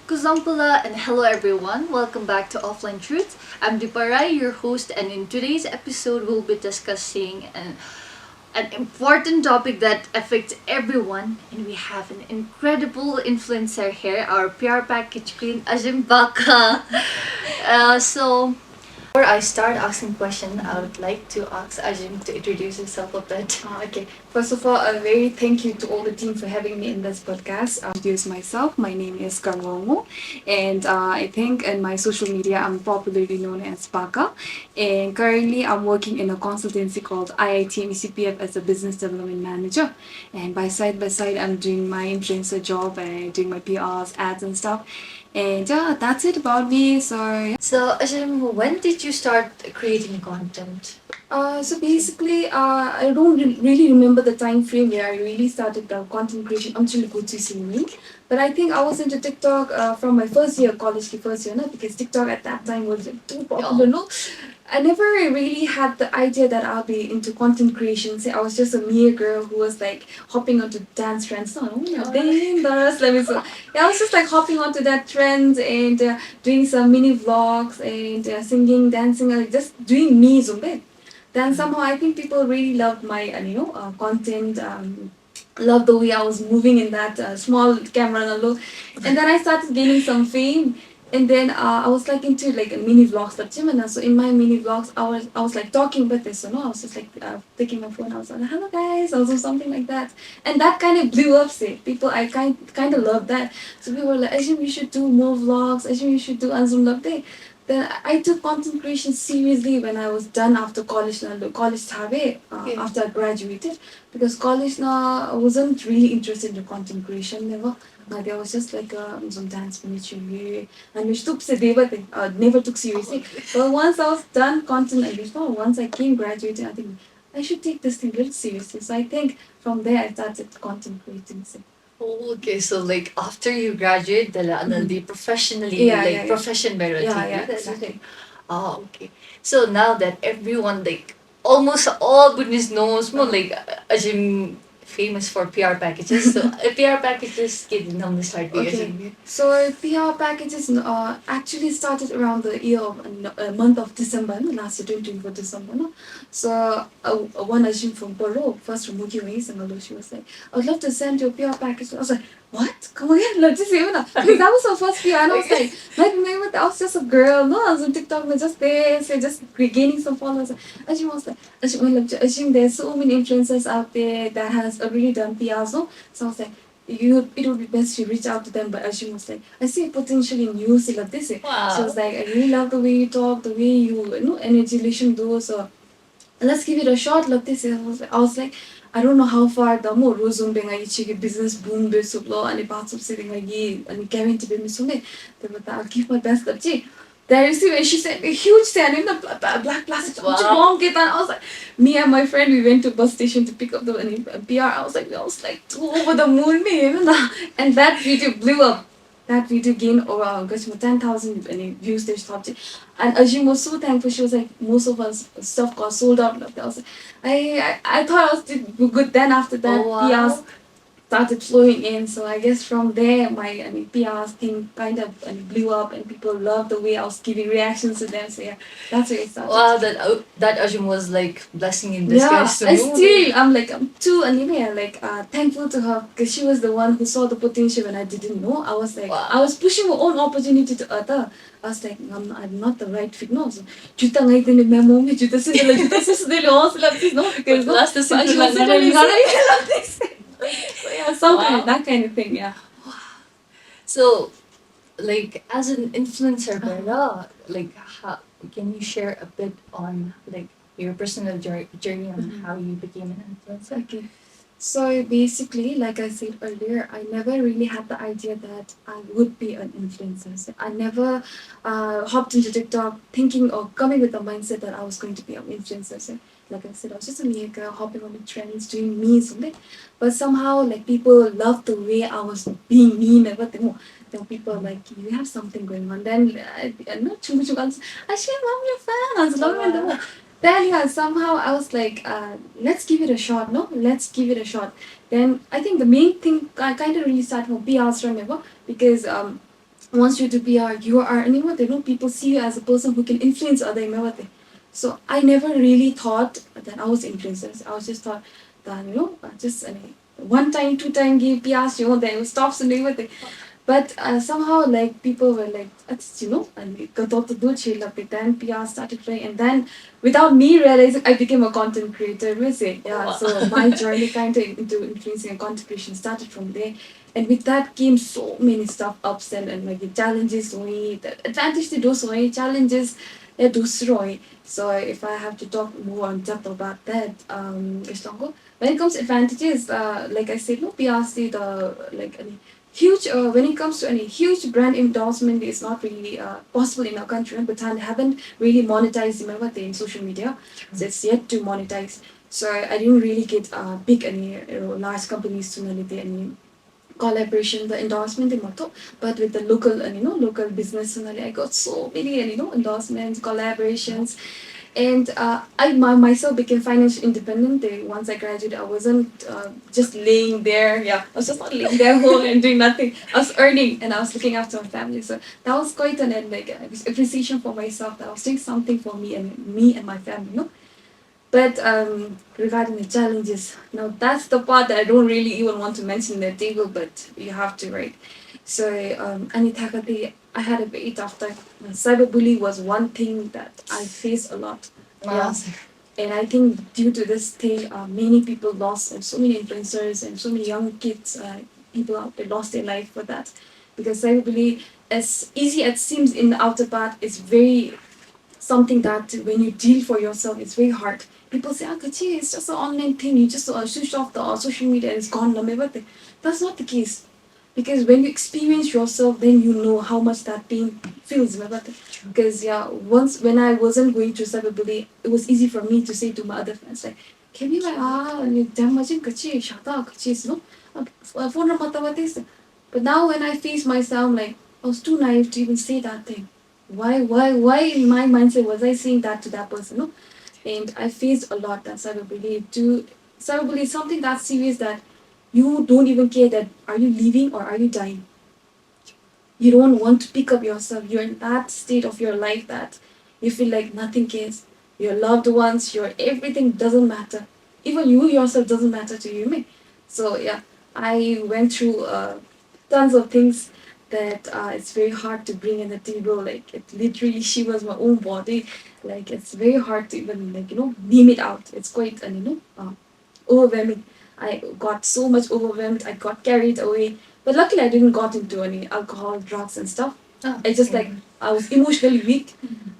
Kuzampala and hello everyone. Welcome back to Offline Truths. I'm Diparai, your host, and in today's episode we'll be discussing an important topic that affects everyone, and we have an incredible influencer here, our PR package queen Ajim Baka. So before I start asking questions, I would like to ask Ajim to introduce himself a bit. Okay. First of all, a very thank you to all the team for having me in this podcast. Introduce myself. My name is Karwango, and I think in my social media I'm popularly known as Baka. And currently I'm working in a consultancy called IIT ECPF as a business development manager. And by side I'm doing my influencer job and doing my PRs, ads and stuff. And yeah, that's it about me. So yeah. So Ajim, when did you start creating content? So basically, I don't really remember the time frame where I really started content creation until good to see me. But I think I was into TikTok from my first year, college ki first year, no? Because TikTok at that time was too popular, no? I never really had the idea that I'll be into content creation. Say I was just a mere girl who was like hopping onto dance trends. No, dangerous. Let me say. Yeah, I was just like hopping onto that trend and doing some mini vlogs and singing, dancing, just doing me, zumba. Then somehow I think people really loved my content. Loved the way I was moving in that small camera and all. And then I started gaining some fame. And then I was like into like a mini vlogs that Jimena. So in my mini vlogs, I was like talking with this, I was just like taking my phone. I was like, hello guys, also something like that, and that kind of blew up. Say people, I kind of love that. So people were like, Ashim, you should do more vlogs. Ashim, you should do Anzum Love Day. Then I took content creation seriously when I was done after college. College thabe after I graduated, because college now I wasn't really interested in content creation. Never. There was just like some dance ministry and which took never took seriously. But once I was done content and before once I came graduating, I think I should take this thing very seriously. So I think from there I started content creating. So. Oh, okay, so like after you graduate, the professionally, Yeah, like yeah, yeah. profession meron Yeah, TV. yeah, That's the exactly. thing. Oh, okay. So now that everyone, like almost all business knows mo, like as in famous for PR packages. So PR packages kid nam start di as Okay, in. so PR packages actually started around the year of month of December, no? Last year, 2024 December. No? So one Ajin from Peru, first from Mugi Wei Sangalo, she was like, I would love to send you a PR package. I was like, what? Come again? Let's just say, because that was her first PR, and I was like, I was just a girl, no, I was on TikTok, but just there, so just gaining some followers. Ajin was like, Ajin, there's so many influencers out there that has already done PRs, no? So I was like, it would be best to reach out to them. But Ashim was like, I see potential in you, so like this. Wow. So I was like, I really love the way you talk, the way you know, energy do. So let's give it a shot. Like this. I was like, I don't know how far the more Rosum being a business boom be so low and the parts of sitting like ye and Kevin to be missing. But I'll give my best. There you see when she said a huge stand in the black plastic. Wow. I was like, me and my friend, we went to bus station to pick up the PR. I was like too over the moon, and that video blew up. That video gained over 10,000 views. They thought, and Ajim was so thankful. She was like, most of us stuff got sold out. Like, I was like, I thought I was did good. Then after that, Oh PRs wow. started flowing in. So I guess from there, my PRs thing kind of blew up, and people loved the way I was giving reactions to them. So yeah, that's where it started. Wow, that Ajum was like blessing in Yeah, disguise to I you. still I'm too anime like thankful to her because she was the one who saw the potential when I didn't know. I was like Wow. I was pushing my own opportunity to other. I was like I'm not the right fit. No, so juta ngai tene me mo me juta se de lo se la no because no. Last the But she simple was lang suddenly na like this. So yeah, something Wow. like that kind of thing. Yeah. So, like as an influencer, Bella, like how can you share a bit on like your personal journey on how you became an influencer? Okay. So basically, like I said earlier, I never really had the idea that I would be an influencer. So I never hopped into TikTok thinking or coming with the mindset that I was going to be an influencer. So like I said, I was just a mere girl hopping on the trends, doing me something. But somehow, like people loved the way I was being me. Never think, then people are like, you have something going on. Then not too much. Actually, I'm your fan. Then yeah, somehow I was like, let's give it a shot, no? Let's give it a shot. Then I think the main thing I kind of really started from PRs, remember? Because once you do PR, you are anymore. They know people see you as a person who can influence other imawate. So I never really thought that I was influencers. I was just thought that just one time, two time give PRs, then it stops and everything. But somehow, like people were like, it's, and got to do chill up it. Then PR started playing, and then without me realizing, I became a content creator. We say, yeah. Wow. So my journey kind of into influencing and content creation started from there, and with that came so many stuff, ups and like the challenges, the advantage to do so, challenges, do so. So if I have to talk more in depth about that, when it comes to advantages, like I said, no PRC the like huge when it comes to any huge brand endorsement is not really possible in our country, but I haven't really monetized remember in social media, so it's yet to monetize. So I didn't really get big any large companies to any collaboration, the endorsement in motto, but with the local and local business and I got so many and endorsements, collaborations, and myself became financially independent. Once I graduated, I wasn't just laying there. Yeah, I was just not laying there home and doing nothing. I was earning and I was looking after my family. So that was quite an like appreciation for myself that I was doing something for me and my family. But regarding the challenges, now that's the part that I don't really even want to mention in the table, but you have to, right? So, Anitakati, I had a very tough time. Cyberbullying was one thing that I faced a lot. Wow. And I think due to this thing, many people lost, and so many influencers and so many young kids, people out there lost their life for that. Because cyberbullying, as easy as it seems in the outer part, is very something that when you deal for yourself, it's very hard. People say, Kachi, it's just an online thing. You just switch off the social media and it's gone. Everything. That's not the case. Because when you experience yourself, then you know how much that pain feels. Because yeah, once when I wasn't going through cyberbullying, it was easy for me to say to my other friends like, "Can we like damn imagine kachi shata kachi no phone mata." But now when I face myself, like I was too naive to even say that thing. Why in my mindset was I saying that to that person? No, and I faced a lot that cyberbullying. Cyberbullying is something that serious that you don't even care that are you living or are you dying. You don't want to pick up yourself. You're in that state of your life that you feel like nothing cares. Your loved ones, your everything doesn't matter. Even you yourself doesn't matter to you. Me. So yeah, I went through tons of things that it's very hard to bring in the table. Like it literally shivers my own body. Like it's very hard to even name it out. It's quite overwhelming. I got so much overwhelmed. I got carried away. But luckily, I didn't got into any alcohol, drugs, and stuff. Oh, I just like I was emotionally weak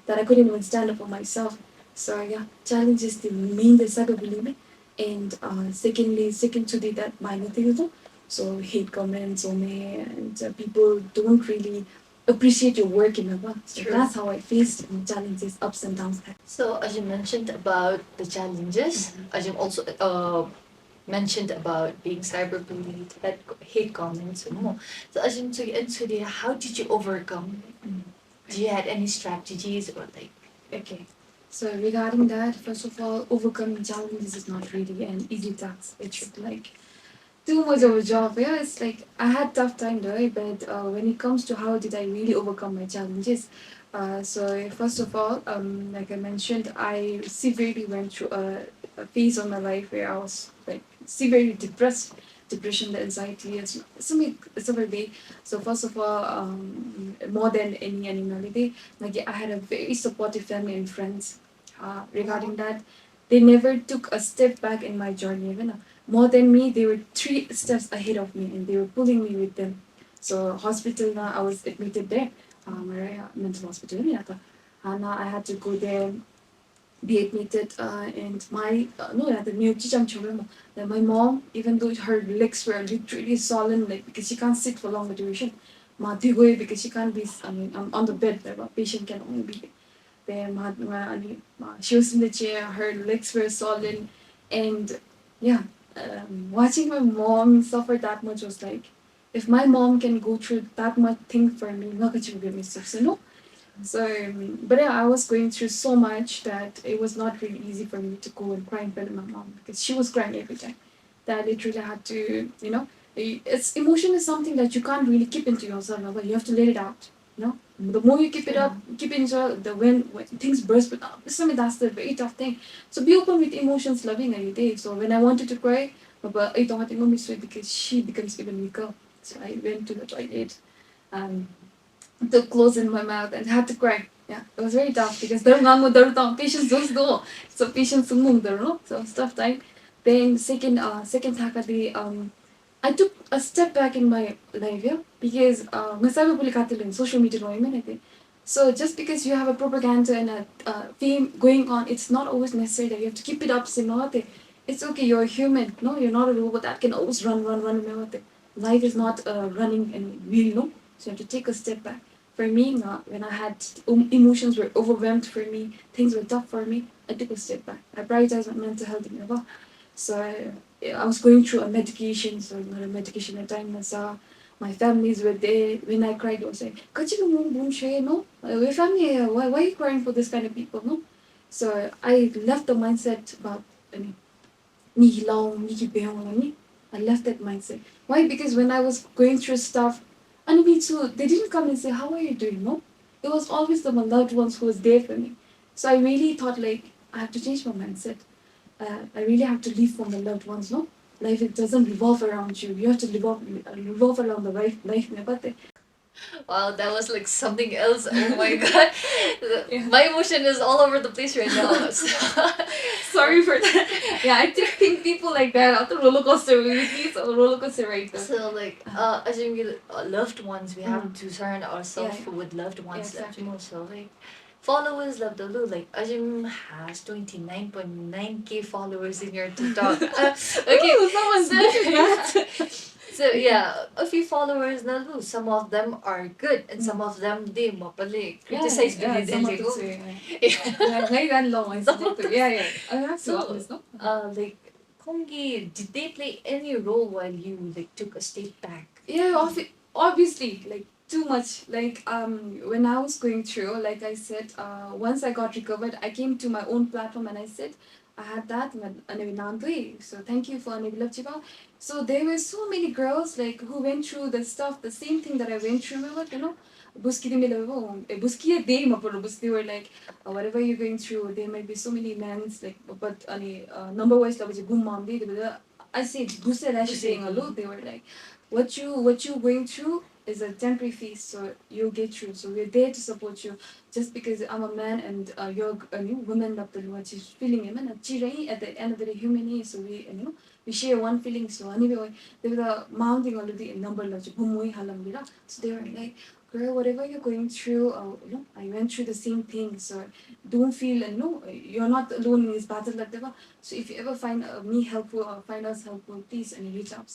that I couldn't even stand up for myself. So yeah, challenges the main the cyberbullying, and second to the that minor thing as well. So hate comments on me, and people don't really appreciate your work in a So True. that's how I faced challenges, ups and downs. So as you mentioned about the challenges, as you also mentioned about being cyberbullied, hate comments and more. So as in so how did you overcome? Do you had any strategies or like? Okay. So regarding that, first of all, overcoming challenges is not really an easy task. It's like too much of a job. Yeah, it's like I had tough time though, but when it comes to how did I really overcome my challenges, so first of all, like I mentioned, I severely went through a phase of my life where I was like severely depressed. Depression, the anxiety, it's a way. So first of all, more than any animality, like I had a very supportive family and friends. Regarding that, they never took a step back in my journey. Even more than me, they were 3 steps ahead of me and they were pulling me with them. So hospital now I was admitted there, Maria mental hospital and I had to go there, be admitted, and my no the new that my mom, even though her legs were literally swollen like because she can't sit for longer duration, because she can't be on the bed where a patient can only be there. She was in the chair, her legs were swollen, and yeah, watching my mom suffer that much was like, if my mom can go through that much thing for me, not going to be myself. So no. So, but yeah, I was going through so much that it was not really easy for me to go and cry in front of my mom because she was crying every time. That I literally had to, It's emotion is something that you can't really keep into yourself, but you have to let it out. You know, the more you keep it up, keep it inside, the when things burst, but that's the very tough thing. So be open with emotions, loving every day. So when I wanted to cry, but I don't want to miss it because she becomes even weaker. So I went to the toilet and took clothes in my mouth and had to cry. Yeah, it was very tough because patience don't go. So patience no. So it was tough time. Then second Thakadi, I took a step back in my life, yeah, because social media I think. So just because you have a propaganda and a theme going on, it's not always necessary that you have to keep it up. It's okay, you're a human. No, you're not a robot that can always run. Life is not running and wheel, no. So you have to take a step back. For me, when I had emotions were overwhelmed for me, things were tough for me, I took a step back. I prioritized my mental health in Nava. So I was going through a medication, so not a medication at the time. My families were there. When I cried, they were saying, "Kachi boom share no? We're family here. Why are you crying for this kind of people? No." So I left the mindset about I left that mindset. Why? Because when I was going through stuff, and me too, they didn't come and say, "How are you doing?" No, it was always the my loved ones who was there for me. So I really thought like I have to change my mindset. I really have to live for my loved ones. No, life it doesn't revolve around you. You have to revolve around the life. But Wow, that was like something else. Oh my god. My emotion is all over the place right now. sorry for that. Yeah, I just think people like that after roller coaster with me, so roller coaster right there. So like as in we loved ones, we have to surround ourselves Yeah. with loved ones Yeah, that exactly. we know. So like followers love the Lu. Like Ajim has 29.9k followers in your TikTok. Okay. Ooh, someone's good at that. So yeah, a few followers na Lu. Some of them are good and some of them they mapali criticize Yeah, Billy some of Deligo. the yeah, very that long. I Some of said, yeah. I have to So honest, no? like Kongi, did they play any role while you like took a step back? Yeah, obviously, like too much. Like when I was going through, like I said, once I got recovered, I came to my own platform and I said, I had that so thank you for Chiba. So there were so many girls like who went through the stuff, the same thing that I went through, Buski they were like, whatever you're going through, there might be so many men's like but number wise I said Busa saying a lot, they were like what you going through is a temporary phase, so you'll get through. So we're there to support you. Just because I'm a man and you're a new woman of the what is feeling him and at the end of the day human so we share one feeling. So anyway they were mounting already a number of so they were like, girl, whatever you're going through, I went through the same thing. So don't feel you're not alone in this battle like that. So if you ever find me helpful or find us helpful, please and reach out.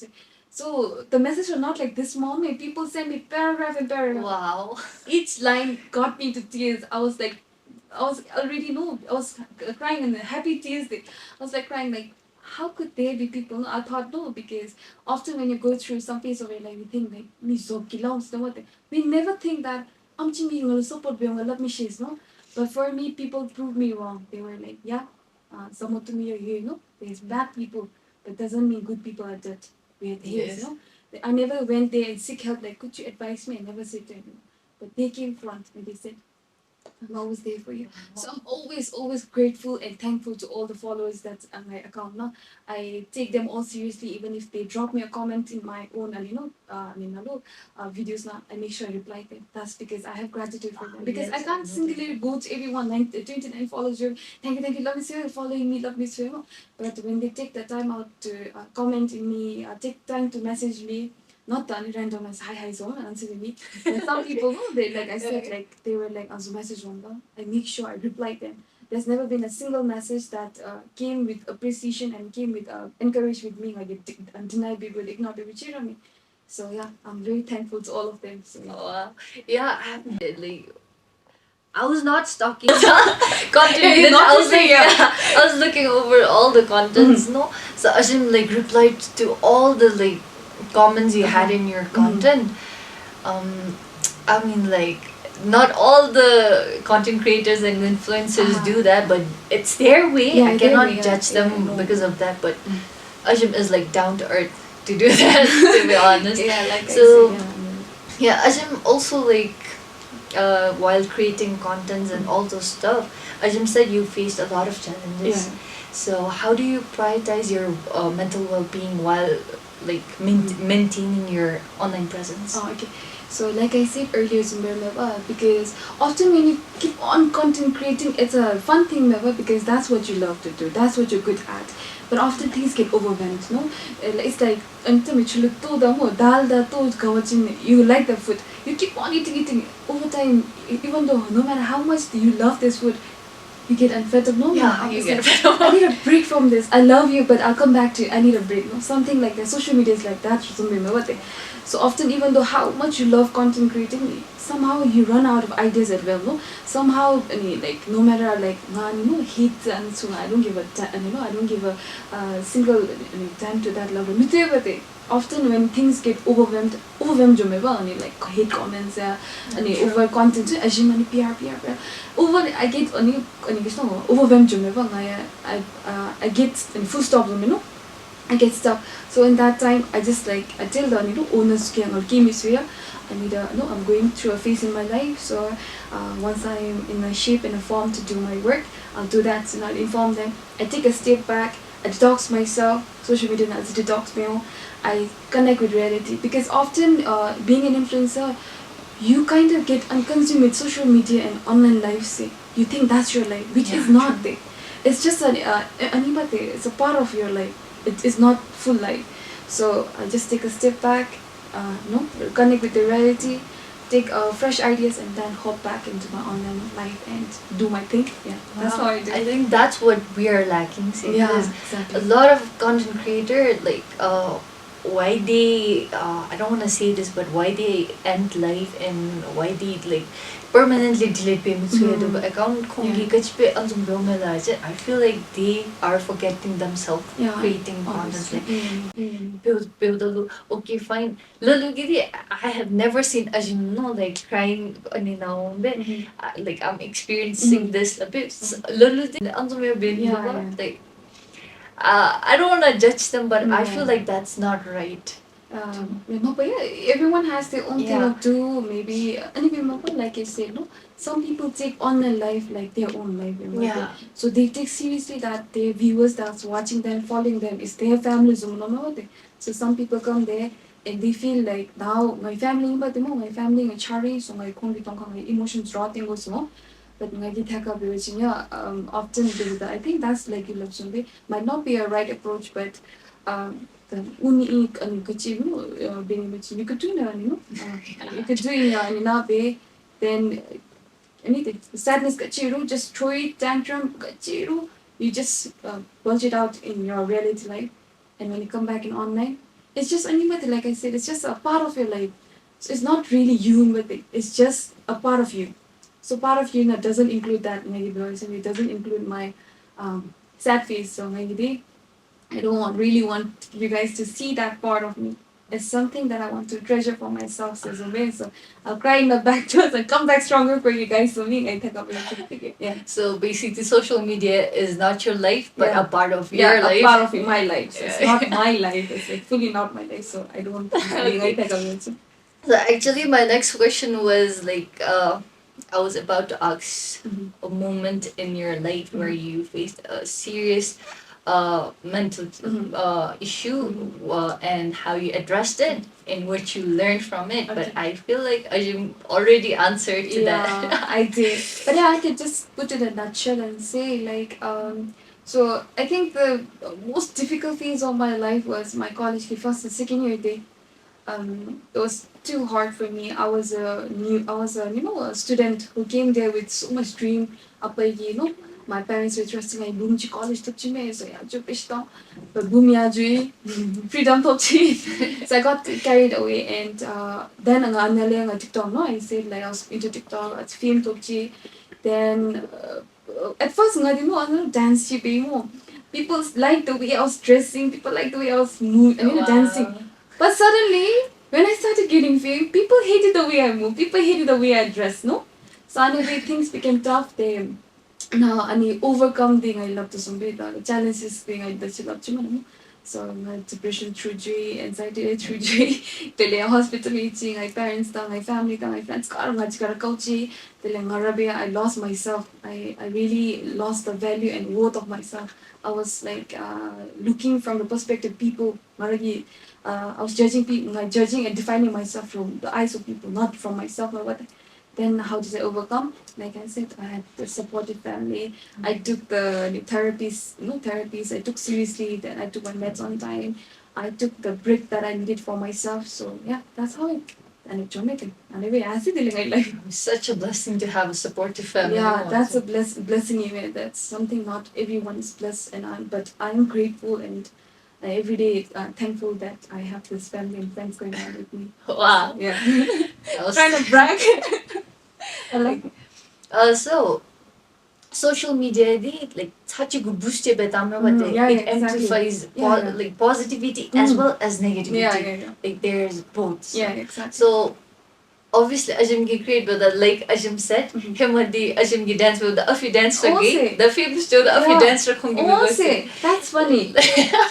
So the message was not like this mom. People send me paragraph and paragraph. Wow. Each line got me to tears. I was like, I was already I was crying in the happy tears. I was like crying like, how could there be people? No, I thought no, because often when you go through some phase of your life, you think like me so kilons no what we never think that I'm being a support being a love me she's no. But for me, people proved me wrong. They were like, yeah, someone to me or there's bad people, but doesn't mean good people are dead. We're Yes. I never went there and seek help like, could you advise me? I never said to anyone. But they came front and they said, I'm always there for you. So I'm always grateful and thankful to all the followers that's on my account now. I take them all seriously, even if they drop me a comment in my own, videos now. I make sure I reply them. That's because I have gratitude for them. Because I can't singly go to everyone, 29 followers. Thank you, love me so you're following me, love me so. But when they take the time out to comment in me, take time to message me, not the random as hi so answering me. But some people they like I said they were like as a message on them. I make sure I reply them. There's never been a single message that came with appreciation and came with encourage with me like deny people, ignore people, cheer on me. So yeah, I'm very thankful to all of them. So yeah. Oh, wow. Yeah, I have like I was not stalking content. You're not I was like, pushing, yeah. I was looking over all the contents, no. So Ajim like replied to all the like comments you had in your content. I mean like not all the content creators and influencers do that, but it's their way. Yeah, I their cannot way, yeah. judge them Yeah, I know. because of that. But Ajim is like down to earth. to do that, to be honest. Yeah, like I So said, yeah, Ajim also like while creating contents and all those stuff, Ajim said you faced a lot of challenges. yeah. So how do you prioritize your mental well-being while like maintaining your online presence? Oh, okay. So, like I said earlier, Zumber, because often when you keep on content creating, it's a fun thing, because that's what you love to do, that's what you're good at. But often things get overwhelmed, no? It's like, you like the food, you keep on eating. Over time, even though no matter how much you love this food, you get unfettered. No, Yeah, I you was get like, I need a break from this. I love you, but I'll come back to you. I need a break. No, something like that. Social media is like that. So often, even though how much you love content creating, somehow you run out of ideas as well. No, somehow, like no matter like hate and so I don't give a I don't give a single time to that level. Often when things get overwhelmed like hate comments and over content assume अनि PR over I get overwhelmed I get full stop I get stuck. So in that time I just like I tell the owners I need a no I'm going through a phase in my life, so once I'm in a shape and a form to do my work, I'll do that. So I'll inform them. I take a step back, I detox myself. Social media is a detox meal. I connect with reality because often being an influencer, you kind of get unconsumed with social media and online life. Say you think that's your life, which is not there. It's just it's a part of your life. It is not full life. So I just take a step back, no, connect with the reality, take fresh ideas, and then hop back into my online life and do my thing. Yeah, that's how I do. I think that's what we are lacking, see, Yeah, because exactly. a lot of content creator like why they I don't want to say this, but why they end life and why they like permanently delete payments Mhm. account kung Yeah. I feel like they are forgetting themselves Yeah, creating content obviously. like build okay fine lalu gidi I have never seen Ajin no like crying now Mhm. like I'm experiencing Mhm. this a bit lalu din Yeah, yeah. like I don't want to judge them, but I feel Yeah. like that's not right. But yeah, everyone has their own thing Yeah. or do. Maybe, and remember, like I said, no, some people take online life like their own life. Yeah. So they take seriously that their viewers that's watching them, following them, is their family. So some people come there and they feel like now my family, but my family is charity, so my emotions rotting also. But often I think that's like you love might not be a right approach, but the uni being you could do you could do then anything sadness kachiru just throw it tantrum kachiru you just bulge it out in your reality life, and when you come back in online it's just anybody, like I said, it's just a part of your life. So it's not really you, but it's just a part of you. So part of you that doesn't include that negative voice, and it doesn't include my sad face. So maybe I don't really want you guys to see that part of me. It's something that I want to treasure for myself, says Obey. So I'll cry in the back doors and come back stronger for you guys. So me, I take up everything. Yeah. So basically, social media is not your life, but Yeah. a part of Yeah, your a life. part of my life. So it's not my life. It's like fully not my life. So I don't. I take up everything. So actually, my next question was like, I was about to ask a moment in your life where you faced a serious mental issue and how you addressed it and what you learned from it. But Okay. I feel like Ajim already answered to Yeah, that. I did. But yeah, I could just put it in a nutshell and say like so I think the most difficult phase of my life was my college the first and second year day. It was too hard for me. I was a a student who came there with so much dream. My parents were trusting I boom to college to me, so yeah, but boom ya freedom to so I got carried away, and then ang anale ang TikTok no, I said like I was into TikTok at film to then at first nga di mo ano dance mo. People liked the way I was dressing, people liked the way I was dancing. But suddenly, when I started getting fame, people hated the way I move. People hated the way I dress, no? So anyway, things became tough. They now overcome thing I love to some the challenges thing I love to So my depression through J, anxiety through J, tele hospital eating, my parents down, my family down, my friends got much got a coachy, tele Arabia, I lost myself. I really lost the value and worth of myself. I was like looking from the perspective people maragi I was judging people like judging and defining myself from the eyes of people, not from myself or what. Then how did I overcome? Like I said, I had a supportive family. I took the therapies, therapies I took seriously. Then I took my meds on time. I took the break that I needed for myself. So yeah, that's how it. And it's Jamaican. And anyway, I see the life. Such a blessing to have a supportive family. Yeah, that's a blessing even. That's something not everyone is blessed, and but I'm grateful and every day thankful that I have this family and friends going on with me. Wow. Yeah. I was Trying to brag. I like so social media they like such a good boost but yeah, it exactly. amplifies Yeah, yeah. like positivity as well as negativity. Yeah. Like there's both. Yeah, exactly. So obviously Ajam ki create with that like Ajam said him with the Ajam ki dance with the if you dance again the famous show the if you dance that's funny.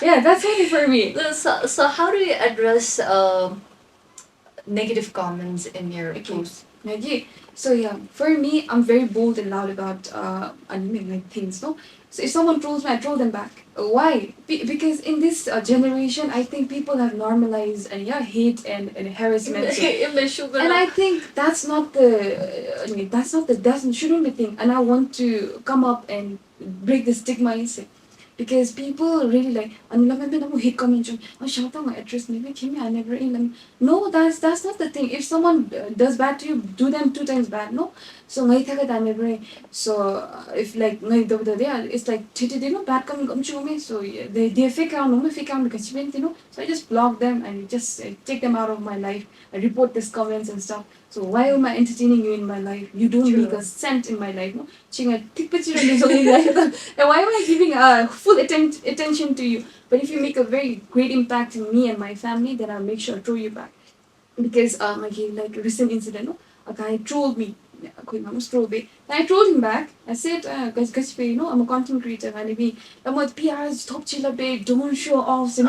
Yeah, that's funny for me. So how do you address negative comments in your post? Okay. So yeah, for me, I'm very bold and loud about anime like things. No, so if someone trolls me, I troll them back. Why? Because in this generation, I think people have normalized and hate and harassment. And I think that's not the. I mean, that's not the doesn't shouldn't be thing. And I want to come up and break the stigma inside. Because people really like hate comment shout out my address maybe I never in them. No, that's not the thing. If someone does bad to you, do them two times bad. No, so ngai thaka I never. So if like ngai it's like bad coming so they fake out no fake out because so I just block them and just take them out of my life. I report these comments and stuff. So why am I entertaining you in my life? You don't make a cent in my life. No, and why am I giving full attention to you? But if you make a very great impact in me and my family, then I'll make sure to throw you back. Because again, like a recent incident, no? A guy trolled me. And I trolled him back. I said, because I'm a content creator and maybe I'm with PR's top chilla babe, don't show off, And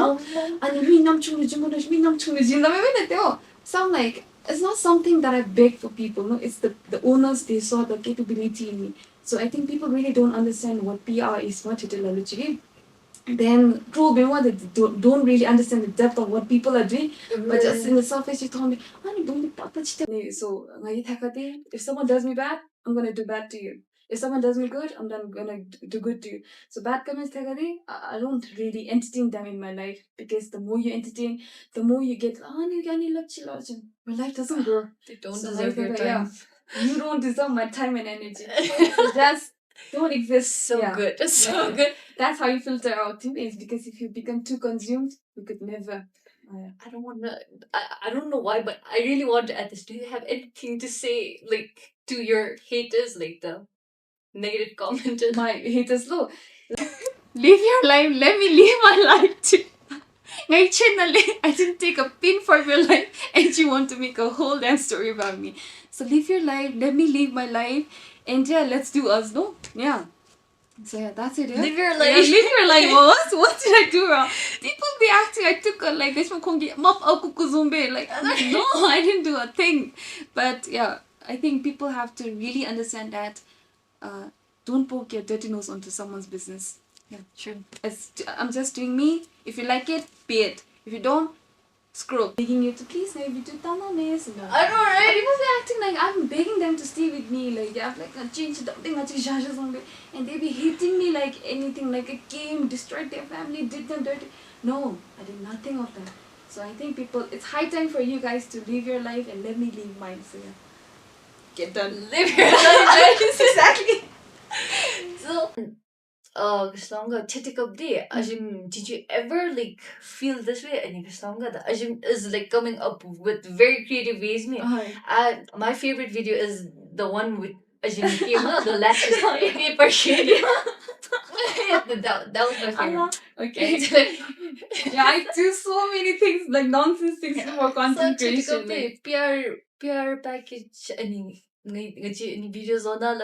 so I'm like, it's not something that I beg for people, no, it's the owners they saw the capability in me. So I think people really don't understand what PR is, what it is. Then true being what they don't really understand the depth of what people are doing. But just in the surface you told me, so if someone does me bad, I'm gonna do bad to you. If someone does me good, I'm then gonna do good to you. So bad comments I don't really entertain them in my life because the more you entertain, the more you get my life doesn't grow. They don't deserve your time. You don't deserve my time and energy. So just don't exist. So good. So good. That's how you filter out teammates because if you become too consumed, you could never. I don't want to. I don't know why, but I really want to add this. Do you have anything to say, like, to your haters, like the negative commenters? My haters, low. Live your life. Let me live my life too. I didn't take a pin for your life, and you want to make a whole damn story about me. So live your life. Let me live my life, and yeah, let's do us. No, yeah. So yeah, that's it. Yeah? Live your life. Yeah, live your life. What did I do wrong? People be acting. I took a like this one kongi mop zumbe. Like no, I didn't do a thing. But yeah, I think people have to really understand that. Don't poke your dirty nose onto someone's business. Yeah, true. I'm just doing me. If you like it, pay it. If you don't, screw. Begging you to please maybe do tamanes. I know, right? People be acting like I'm begging them to stay with me. Like yeah, like change something, and they be hating me like anything, like a game, destroyed their family, did them dirty. No, I did nothing of that. So I think people, it's high time for you guys to live your life and let me live mine. So yeah, get done. Live your life, exactly. So, Kaslamga, Titikabdi, Ajim, did you ever like feel this way? And Kaslamga, the Ajim is like coming up with very creative ways. Me, my favorite video is the one with Ajim came out, the last paper shade. That was my favorite. Okay. Yeah, I do so many things, like nonsense things for content creation. PR package, any videos on that,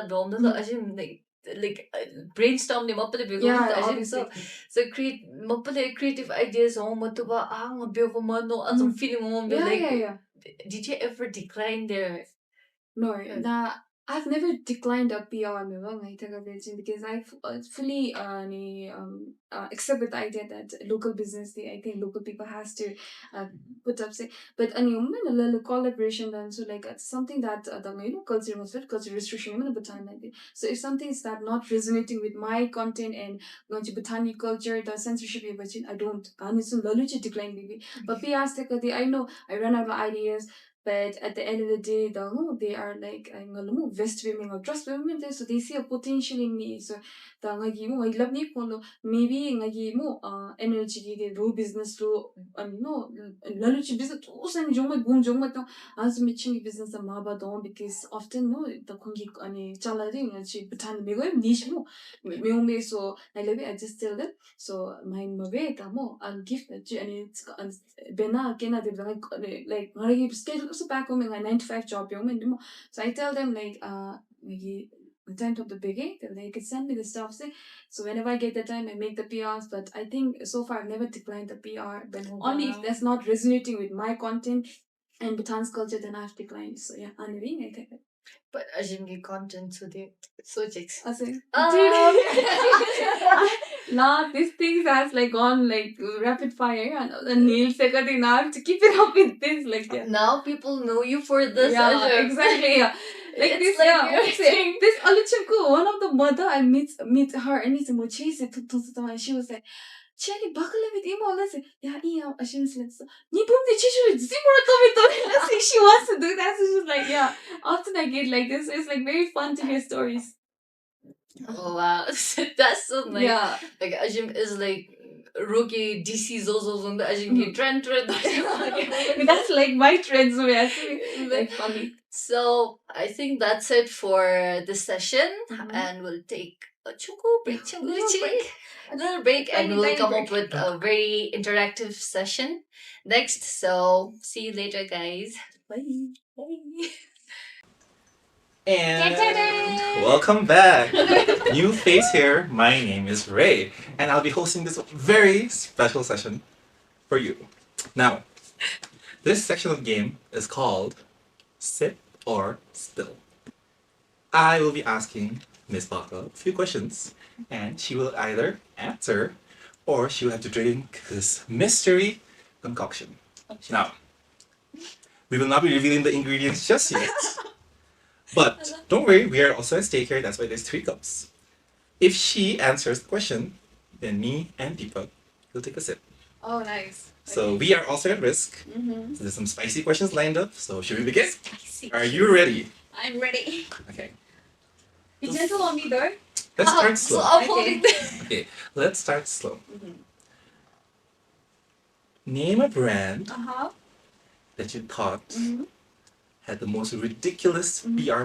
like, like brainstorm ni mapale bigo Yeah, ajin obviously. so create mapale creative ideas matuba mabyo mano azum feeling mo Yeah. did you ever decline their No, I've never declined a PR because I fully accept with the idea that local business, I think local people has to uh, put up say, but a collaboration then so like it's something that the culture was culture restriction but time like that. So if something is that not resonating with my content and going to Botani culture, the censorship I don't. And it's a decline maybe. But I know I run out of ideas. But at the end of the day, they are like I'm gonna move vest women or trust women there, so they see a potential in me. So the I love me maybe energy the raw business to no laluchi business to and joma boom joma to as mitching business the maba don because often no the kongi chalaring and she butan me go niche mo me so I just tell them so my move tamo I'll give that and it's bena kena de like ngari schedule so back home in like 9 to 5 job so I tell them like the time of the beginning they can send me the stuff say so whenever I get the time I make the PRs but I think so far I've never declined the PR but only if that's not resonating with my content and Bhutan's culture then I've declined so yeah honoring I think but ajin content so they so chicks I say nah, these things has like gone like rapid fire and the nail second now I have to keep it up with this like yeah. Now people know you for this Yeah, exactly. Yeah. Like it's this, like yeah. you're saying This Aluchinku, one of the mother I meet her and it's more chase it and she was like, Chelly buckle with him all this. Yeah, she was like, Nipum the Chishu, she wants to do that. So she's like, yeah. Often I get like this. It's like very fun to hear stories. oh wow that's so nice Yeah. like Ajim is like rookie DC Zozos on the Ajim trend That's like my trend, so actually like funny. so I think that's it for this session and we'll take a chuku break a little break and we'll come up with a very interactive session next so see you later guys Bye. And welcome back. New face here. My name is Ray, and I'll be hosting this very special session for you. Now, this section of the game is called Sip or Spill. I will be asking Miss Baka a few questions, and she will either answer or she will have to drink this mystery concoction. Now, we will not be revealing the ingredients just yet. But don't worry, we are also at stake here. That's why there's 3 cups. If she answers the question, then me and Deepak will take a sip. Oh, nice. So we are also at risk. Mm-hmm. So there's some spicy questions lined up. So should we begin? Spicy. Are you ready? I'm ready. Okay. Be gentle on me though. Let's start slow. Okay. Okay, let's start slow. Name a brand Uh-huh. that you thought had the most ridiculous PR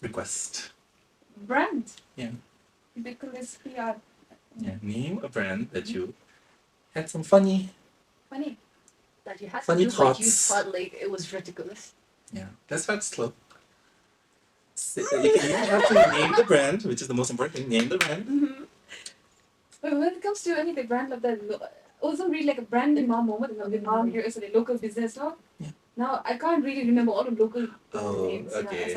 request. Brand. Yeah. Ridiculous PR. Yeah. Name a brand that you had some funny. that you had Funny to do like you thoughts. thought like it was ridiculous Yeah. Let's start slow. You have to name the brand, which is the most important thing. Name the brand. But when it comes to any the brand of that, it wasn't really like a brand in my moment. The mom here is a local business, no? Yeah. Now I can't really remember all the local names. okay. It's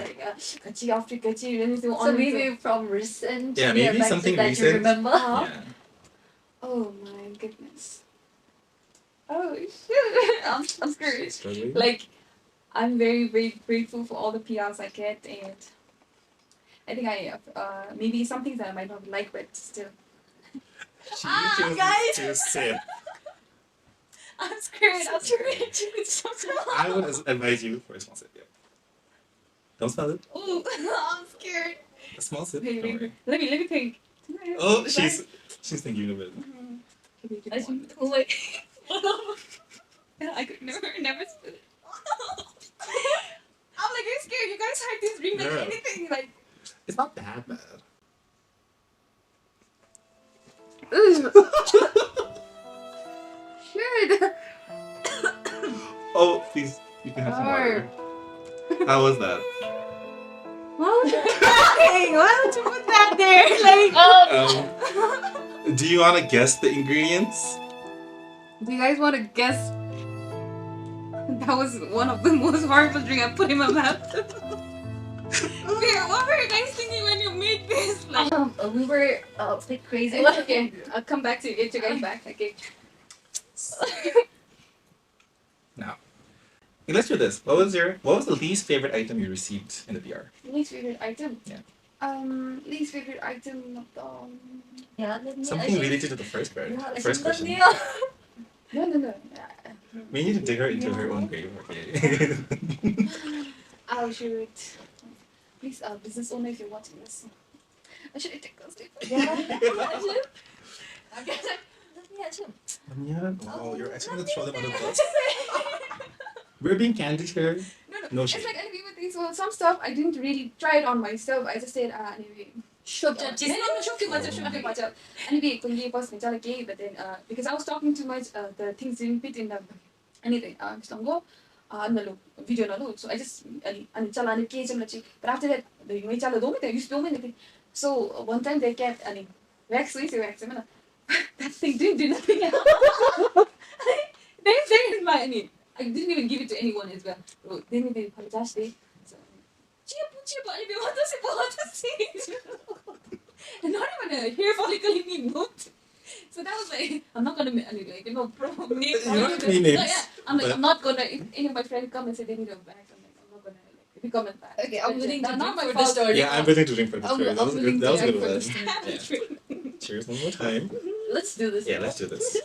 like Kachi after Kachi, anything so maybe from recent Yeah, maybe back to something that recent. you remember Yeah. Oh my goodness. Oh shit! I'm scared. Struggling. Like, I'm very, very grateful for all the PRs I get, and I think I maybe some things that I might not like, but still. She guys! chooses to sip. I'm scared. I'm scared. I would advise you for a small sip. Yeah. Don't smell it. Oh, I'm scared. A small sip. Wait, Don't worry. let me think. Oh, she's thinking of it. I should wait. I could never spit. I'm like, I'm scared. You guys have this drink like Yeah. anything like. It's not that bad. Shit. Oh, please, you can have some water. How was that? Why would you put that thing? Why would you put that there? Like, Do you want to guess the ingredients? do you guys want to guess? That was one of the most horrible drinks I put in my mouth. What were you guys thinking when you made this? Like, We were like crazy. okay, I'll come back to get you guys back. Okay. Now, let's do this. What was the least favorite item you received in the VR? Least favorite item? Yeah. Least favorite item. Yeah, let me. Something related to the first part. Yeah, First question. No. We need to dig her into her own grave, okay? Oh shoot. Please, business owner, if you're watching this, I should take those papers. Oh, you're actually gonna throw them on the bus. We're being candid here. No It's shade. like anyway with these. Well, some stuff I didn't really try it on myself. I just said anyway. Shook No, shook too much. Anyway, couldn't personally okay, but then because I was talking too much, the things didn't fit in the anything. Go. Nalu video nalu. So I just and chala cage but after that the may chala do me used to do anything. So one time they kept wax that thing didn't do nothing. They said in my I didn't even give it to anyone as well. Oh, then they apologized. So, and not even a hair follicle in me moved. So that was like, I'm not gonna make any like names. You're not gonna name names, Yeah, I'm like, but- I'm not gonna. If any of my friends come and say they need a bag, I'm like, I'm not gonna like recommend that. Okay, I'm But willing to not drink my for the fault. story. Yeah, I'm willing to drink for the I'm- story. I'm That was willing good. That to was a drink good for one. the Have a Yeah. drink. Cheers one more time. Let's do this. Yeah, let's do this.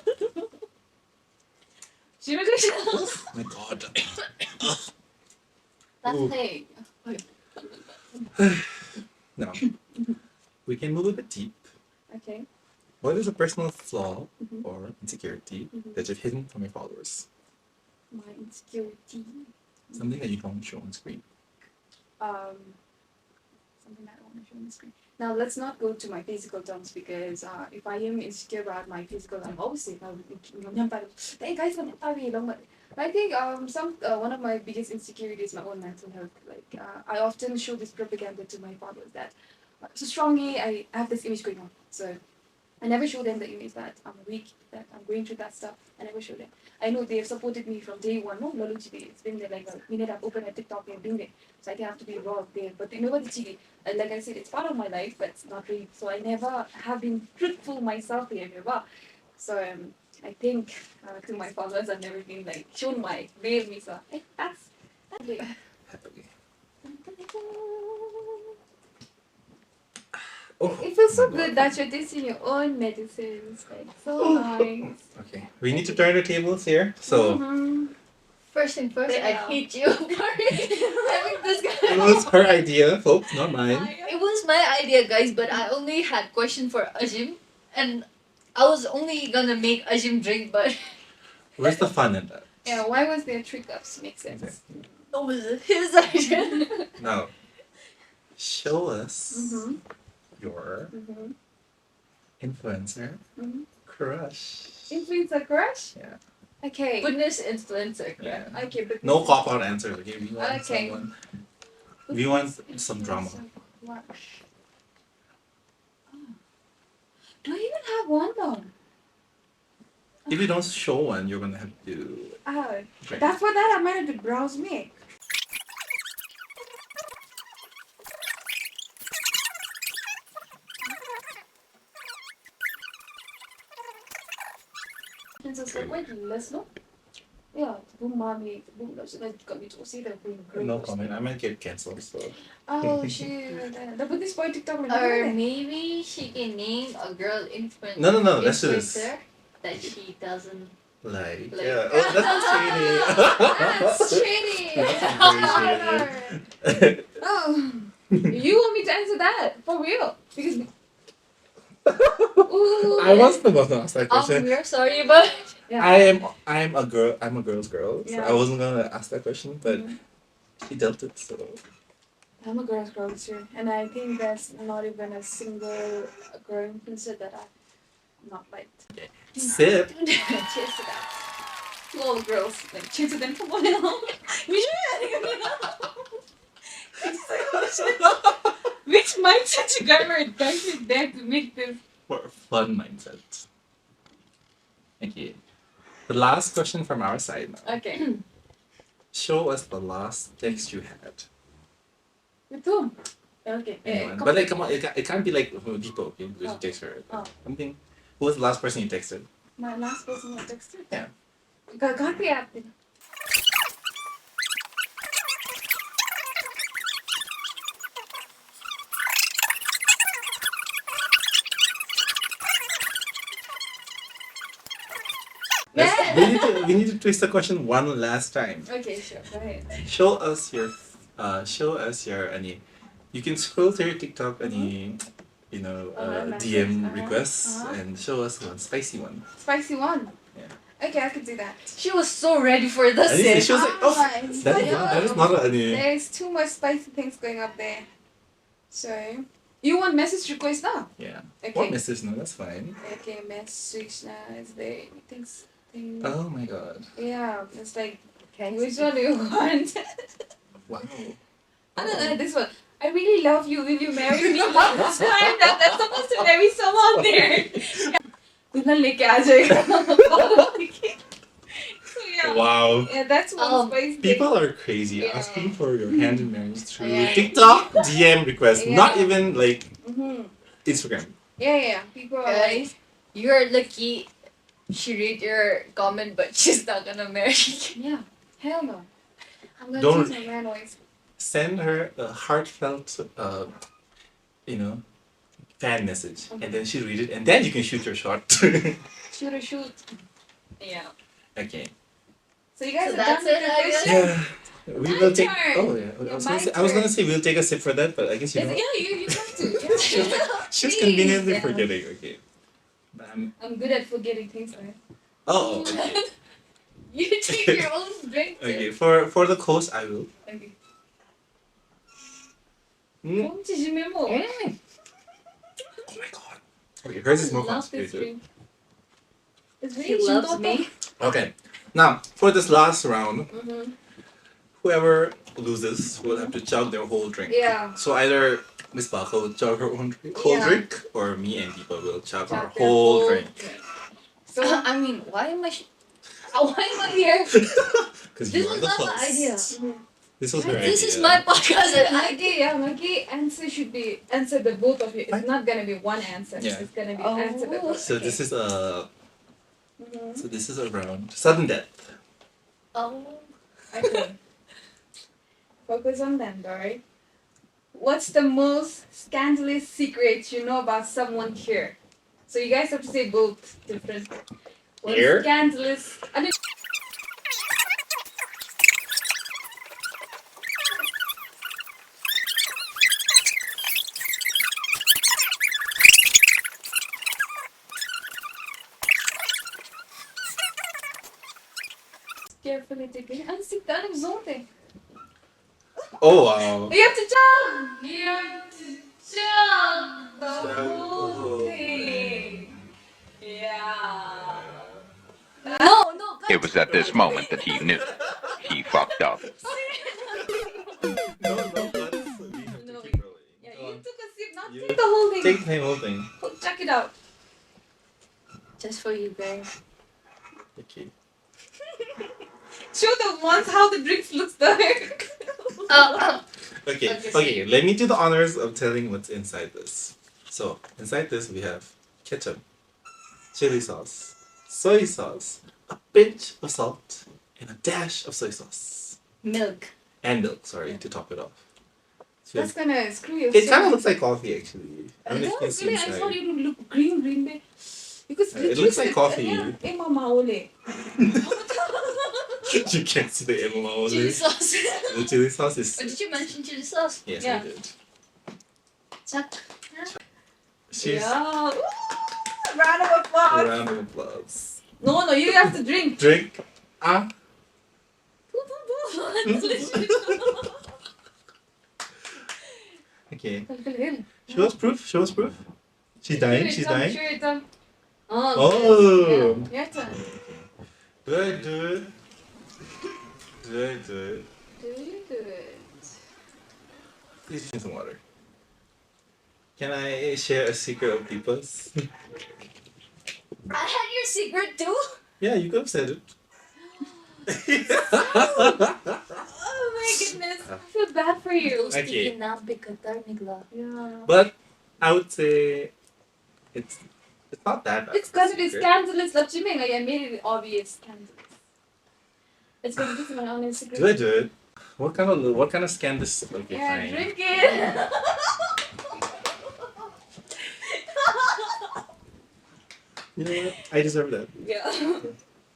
Cheers. My God. That's Ooh. hey. Now, we can move a bit deep. Okay. What is a personal flaw Mhm. or insecurity Mhm. that you've hidden from your followers? My insecurity. Something that you don't show on screen. Something that I want to show on the screen. Now let's not go to my physical terms because if I am insecure about my physical, I'm always saying, hey guys, but I think one of my biggest insecurities is my own mental health. Like I often show this propaganda to my followers that so strongly I have this image going on. So I never show them the image that I'm weak, that I'm going through that stuff. I never show them. I know they've supported me from day one. No, it's been there like a minute I've opened a TikTok and been there. So I think I have to be raw there. But they never the chili. Like I said, it's part of my life, but it's not really. So I never have been truthful myself here, never. So I think to my followers, I've never been like shown my real me. So that's it. Happily. Oh, It feels so my good God. that you're tasting your own medicines. Like so nice. Okay, we need to turn the tables here. So, Mhm. First thing first, I Yeah. hate you for having this guy. it was her idea, folks, not mine. It was my idea, guys, but I only had question for Ajim, and I was only gonna make Ajim drink, but Where's the fun in that? Yeah, why was there three cups? Makes sense. it was his idea. Now, show us Mm-hmm. your Mm-hmm. influencer Mm-hmm. crush. Influencer crush? Yeah. Okay. Goodness influencer. Yeah. Okay, but No cop out answers, okay? We want Okay. someone. We want some drama. Crush. Oh. Do I even have one though? If you don't show one, you're gonna have to drink. That's what that I might have to browse me. Princess like, wait, let's know. Yeah, boom mommy, boom got me to see that boom great. No comment. I might get cancelled. So Oh shit. Dapat this boy TikTok Or maybe she can name a girl influencer. No. Let's do this. influencer that she doesn't. Like, Like- yeah. Oh, that's cheating. That's cheating. That's very cheating. Oh, you want me to answer that for real? Because ooh, I was the one to ask that question. We're sorry, but yeah. I'm a girl. I'm a girl's girl. So Yeah. I wasn't gonna ask that question, but Mhm. she dealt it. So I'm a girl's girl too, and I think there's not even a single girl influencer that I'm not liked. sip. Cheers to that. To all the girls, like cheers to them for one and all. You should. Which mindset you guys are there to make this? For a fun mindset. Okay. The last question from our side now. Okay. Show us the last text you had. With whom? Okay. Anyone. But like, come on, it can't be like people, okay? Because you text her. Oh. Something. Who was the last person you texted? My last person I texted? Yeah. Kaki aapne. We need to twist the question one last time. Okay, sure. Go ahead. Show us your any. You can scroll through your TikTok any, DM requests and show us one spicy one. Spicy one. Yeah. Okay, I could do that. She was so ready for this. And she was like, oh, it's that is not any. There's too much spicy things going up there. So, you want message request now? Yeah. Okay. What message? No, that's fine. Okay, message now. Is there things? Oh my god. Yeah, it's like, which one do you want? Wow. I don't know, this one. I really love you. Will you marry me? That's why that's supposed to marry someone there. Dunhan leke aa jayega. So yeah. Wow. Yeah, that's one spice. People are crazy Yeah. asking for your hand in marriage through Yeah. TikTok DM requests, Yeah. not even like Mm-hmm. Instagram. Yeah. People are like, Guys, you're lucky. She read your comment, but she's not gonna marry you. yeah, hell no. I'm gonna Don't- choose my man always. Send her a heartfelt, fan message, and then she read it, and then you can shoot your shot. Shoot or shoot. Yeah. Okay. So you guys So are that's done with it, the I guess? question? Yeah. We My will take. turn. Oh yeah. Yeah, I was my gonna turn. say we'll take a sip for that, but I guess you know. Yeah, you have to. Yeah. She's Please, conveniently yeah. forgetting. Okay. But I'm good at forgetting things, right? oh. Okay. You take your own drink. too. Okay. For the coast, I will. Okay. Mm. Como te memo? Oh my god. Okay, hers is more Love this concentrated. drink. It's He very loves chintoto. me. Okay. Now for this last round, Mm-hmm. whoever loses will have to chug their whole drink. Yeah. So either Miss Baka will chug her own whole Yeah. drink, or me and Deepa will chug Chug our their whole whole drink. So, I mean, why am I? Why am I here? Because This you are is the not my host. idea. This was her This idea. is my podcast, and my I. gay, yeah, my gay answer should be answer the both of you. It's not gonna be one answer. Yeah. It's gonna be Oh, answer the both. So this is a Mm-hmm. so this is around sudden death. Oh. Okay. Focus on them, alright? What's the most scandalous secret you know about someone here? So you guys have to say both different. What's Here? scandalous? I mean, carefully take it. I'm sick of something. Oh wow. You have to jump. You have to jump the whole whole thing. Yeah. No, no. It was at this moment that he knew he fucked up. No, let's we have to No, keep rolling. Yeah, Go you on. took a sip, not You- take the whole thing. Take the whole thing. Check it out. Just for you, guys. Okay. Show the ones how the drinks looks there. Okay, Okay, okay, let me do the honors of telling what's inside this. So, inside this we have ketchup, chili sauce, soy sauce, a pinch of salt, and a dash of soy sauce. Milk. And milk, sorry, to top it off. So That's gonna screw your it kind of stomach. looks like coffee actually. I don't know if you can No, see really, I thought inside. it would look green, babe. Because It looks like coffee. Yeah, Mama Ole. You can't see the edamame. Chili sauce. The chili sauce is. Or did you mention chili sauce? Yes, Yeah. I did. Chuck. She's Yeah. Ooh, round of applause. round of applause. No, you have to drink. Drink. Ah. Okay. Show us proof. Show us proof. She's dying. She's dying. Sure it up. Oh. Yeah, your turn. Do I do it? Do I do it? Do it. Please drink some water. Can I share a secret of Deepa's? I had your secret too. Yeah, you could have said it. Oh my goodness. I feel bad for you. Okay. Yeah. But I would say it's not that bad. It's because of a it's secret. scandalous. Like, like I made it obvious scandalous. It's going to be my own Instagram. Do I do it? What kind of scandalous? Okay, Yeah, fine. drink it. You know what? I deserve that. Yeah.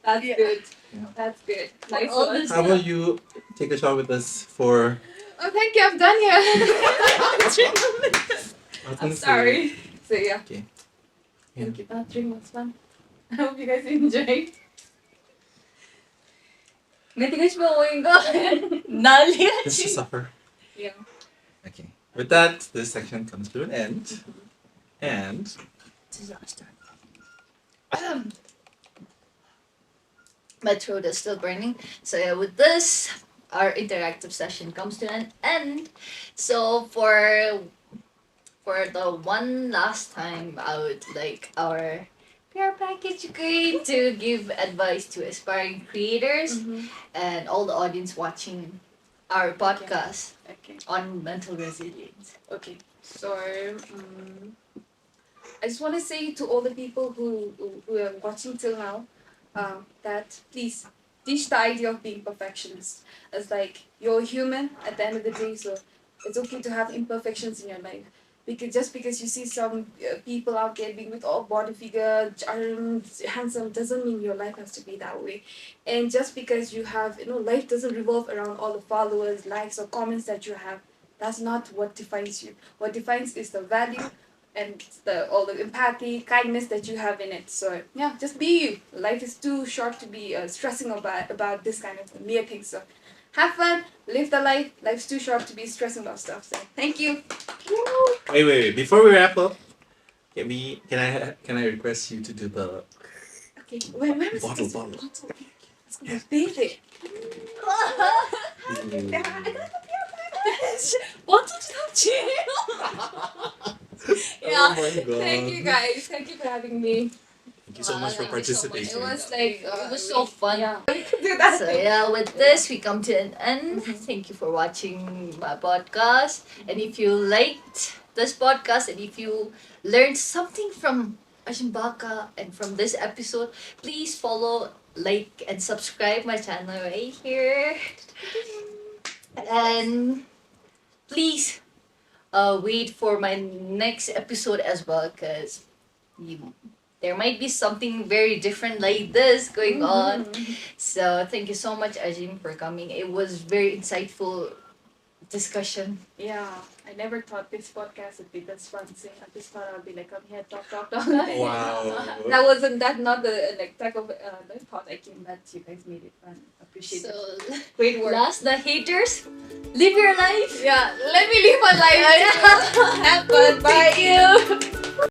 That's good. Yeah. That's good. Nice all one. this- How about you take a shot with us for? Oh, thank you. I'm done here. I was I'm gonna say- sorry. So, yeah. Okay. Thank you. That drink was fun. I hope you guys enjoyed. Matigas ba going ko? Just to suffer. Yeah. Okay. With that, this section comes to an end, and My throat is still burning. So yeah, with this, our interactive session comes to an end. So for the one last time, I would like our PR package grade to give advice to aspiring creators and all the audience watching our podcast Okay. on mental resilience. Okay. So, I just want to say to all the people who are watching till now, that please teach the idea of being perfectionist. It's like you're human at the end of the day, so it's okay to have imperfections in your life. Because just because you see some people out there being with all body figure, handsome, doesn't mean your life has to be that way. And just because you have, life doesn't revolve around all the followers, likes, or comments that you have. That's not what defines you. What defines is the value and all the empathy, kindness that you have in it. So yeah, just be you. Life is too short to be stressing about this kind of mere things. So have fun, live the life. Life's too short to be stressing about stuff. So thank you. wait. Before we wrap up, can I request you to do the Okay, where is bottle? Let's go bathe it. What did Oh my god! Thank you guys. Thank you for having me. Thank you so much for Thank you so much. participating. It was like It was so fun. Yeah. Do that. So yeah, with this we come to an end. Thank you for watching my podcast. And if you liked this podcast and if you learned something from Ashimbaka and from this episode, please follow, like, and subscribe my channel right here. And please wait for my next episode as well, because there might be something very different like this going on. So thank you so much, Ajim, for coming. It was very insightful discussion. Yeah, I never thought this podcast would be this fun. So I just thought I'd be like, come here, talk. Wow. That not the type of the thought I came, but you guys made it fun. Appreciate it. So Great work. last, the haters, live your life. Yeah, let me live my life. Have fun. Bye. Thank you.